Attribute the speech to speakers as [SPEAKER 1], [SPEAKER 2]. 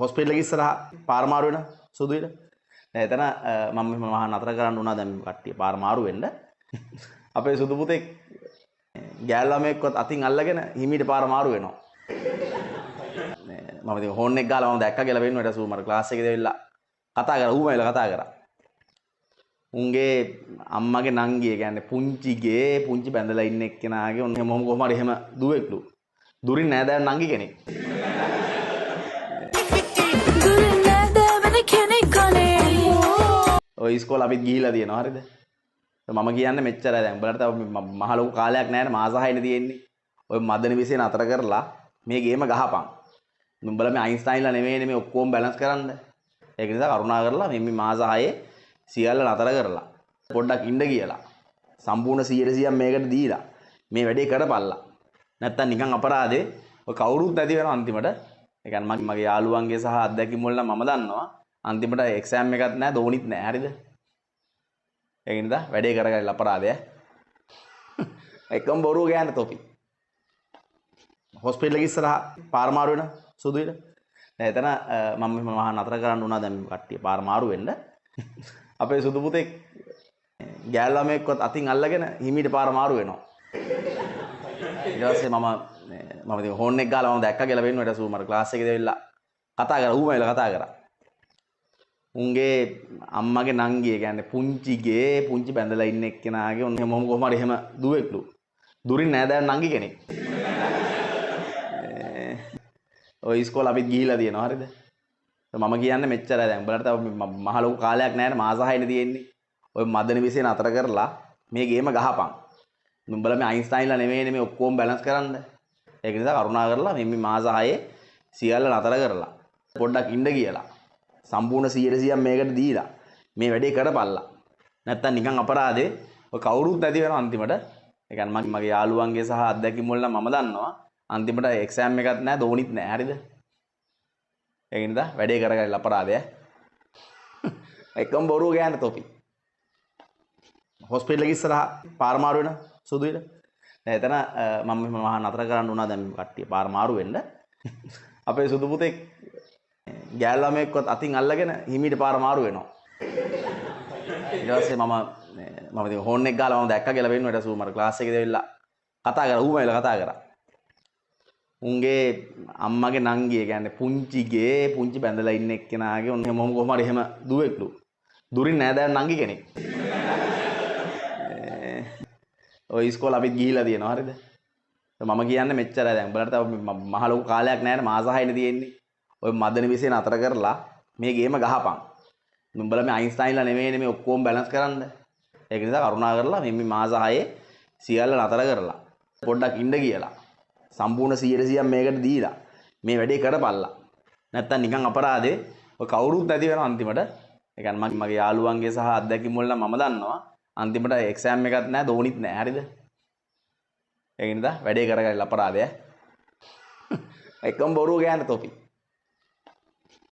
[SPEAKER 1] Hospital එක ඉස්සරහා පාර මාරු වෙන සුදු ඉර. දැන් එතන මම මහා නතර කරන්න උනා දැන් කට්ටිය පාර මාරු වෙන්න. අපේ සුදු පුතේ ගෑල් ළමයෙක්වත් අතින් අල්ලගෙන හිමීට පාර මාරු වෙනවා. මම ඉතින් හෝන් එක ගාලා මම දැක්කා කියලා වෙන්න ඊට සූ මර ක්ලාස් එකේ දෙවිලා කතා කරා ඌ මයිලා කතා කරා. උන්ගේ අම්මගේ නංගිය කියන්නේ පුංචිගේ පුංචි බැඳලා ඉන්න එක්කෙනාගේ ඔන්න මොහොම කොහම හරි එහෙම දුවෙක්ලු. දුරින් නෑදෑයන් නංගි කෙනෙක්. දුරින් නෑදෑයන් කෙනෙක් කනේ. ඔය ඉස්කෝල අපිත් ගිහිලා තියෙනවා හරිද? මම කියන්නේ මෙච්චරයි දැන්. උඹලට තව මහ ලොකු කාලයක් නෑනේ මාස 6නේ තියෙන්නේ. ඔය මදන විශ්ේ නතර කරලා මේ ගේම ගහපන්. උඹලා මේ අයින්ස්ටයින්ලා නෙමෙයිනේ මේ ඔක්කොම බැලන්ස් කරන්න. ඒක නිසා කරුණා කරලා මේ මාස 6 සියල්ල නතර කරලා පොඩ්ඩක් ඉන්න කියලා සම්පූර්ණ 100% මේකට දීලා මේ වැඩේ කරපල්ලා. නැත්තම් නිකන් අපරාධේ ඔය කවුරුත් නැති වෙනවා අන්තිමට. ඒ කියන්නේ මගේ යාළුවන්ගේ සහ අත්දැකීම් වල මම දන්නවා අන්තිමට එක්සෑම් එකක් නැහැ දෝනිත් නැහැ හරිද? ඒක නිසා වැඩේ කරගන්න අපරාධය. එකම බොරුව ගෑන තොපි. හොස්පිටල් එක ඉස්සරහා පාර මාරු වෙන සුදු ඉර. දැන් එතන මම මහා නතර කරන්න උනා දැන් කට්ටිය පාර මාරු වෙන්න. අපේ සුදු පුතේ ගෑල් ළමයෙක්වත් අතින් අල්ලගෙන හිමීට පාර මාරු වෙනවා. ඊට පස්සේ මම ඉතින් හෝන් එක ගාලා මම දැක්කා කියලා වෙන්න ඊට සූ මර ක්ලාස් එකේ දෙවිලා කතා කරා ඌ මයිලා කතා කරා. උන්ගේ අම්මගේ නංගිය කියන්නේ පුංචිගේ පුංචි බැඳලා ඉන්න එක්කෙනාගේ ඔන්න මොහොම කොහම හරි එහෙම දුවෙක්ලු. දුරින් නෑදෑයන් නංගි කෙනෙක්. ඔය ඉස්කෝල අපිත් ගිහිලා තියෙනවා හරිද? මම කියන්නේ මෙච්චරයි දැන්. උඹලට තව මහ ලොකු කාලයක් නෑනේ මාස 6නේ තියෙන්නේ. ඔය මදන විශ්ේ නතර කරලා මේ ගේම ගහපන්. උඹලා මේ අයින්ස්ටයින්ලා නෙමෙයිනේ මේ ඔක්කොම බැලන්ස් කරන්න. ඒක නිසා කරුණා කරලා මේ මාස 6 සියල්ල නතර කරලා පොඩ්ඩක් ඉන්න කියලා සම්පූර්ණ 100% මේකට දීලා මේ වැඩේ කරපල්ලා. නැත්තම් නිකන් අපරාධේ ඔය කවුරුත් නැති වෙනවා අන්තිමට. ඒ කියන්නේ මගේ යාළුවන්ගේ සහ අත්දැකීම් වල මම දන්නවා අන්තිමට එක්සෑම් එකක් නැහැ දෝනිත් නැහැ හරිද? ඒක නිසා වැඩේ කරගන්න අපරාධය. එකම බොරුව ගෑන තොපි. හොස්පිටල් එක ඉස්සරහා පාර මාරු වෙන සුදු ඉර. දැන් එතන මම මහා නතර කරන්න උනා දැන් කට්ටිය පාර මාරු වෙන්න. අපේ සුදු පුතේ ගෑල් ළමයෙක්වත් අතින් අල්ලගෙන හිමීට පාර මාරු වෙනවා. ඊට පස්සේ මම ඉතින් හෝන් එක ගාලා මම දැක්කා කියලා වෙන්න ඊට සූ මර ක්ලාස් එකේ දෙවිලා කතා කරා ඌ මයිලා කතා කරා. උන්ගේ අම්මගේ නංගිය කියන්නේ පුංචිගේ පුංචි බැඳලා ඉන්න එක්කෙනාගේ ඔන්න මොහොම කොහම හරි එහෙම දුවෙක්ලු. දුරින් නෑදෑයන් නංගි කෙනෙක්. ඔය ඉස්කෝල අපිත් ගිහිලා තියෙනවා හරිද? මම කියන්නේ මෙච්චරයි දැන්. උඹලට තව මහ ලොකු කාලයක් නෑනේ මාස 6නේ තියෙන්නේ. ඔය මදන විශ්ේ නතර කරලා මේ ගේම ගහපන්. උඹලා මේ අයින්ස්ටයින්ලා නෙමෙයිනේ මේ ඔක්කොම බැලන්ස් කරන්න. ඒක නිසා කරුණා කරලා මේ මාස 6 සියල්ල නතර කරලා පොඩ්ඩක් ඉන්න කියලා සම්පූර්ණ 100% මේකට දීලා මේ වැඩේ කරපල්ලා. නැත්තම් නිකන් අපරාධේ ඔය කවුරුත් නැති වෙනවා අන්තිමට. ඒ කියන්නේ මගේ යාළුවන්ගේ සහ අත්දැකීම් වල මම දන්නවා අන්තිමට එක්සෑම් එකක් නැහැ දෝනිත් නැහැ හරිද? ඒක නිසා වැඩේ කරගන්න අපරාධය. එකම බොරුව ගෑන තොපි.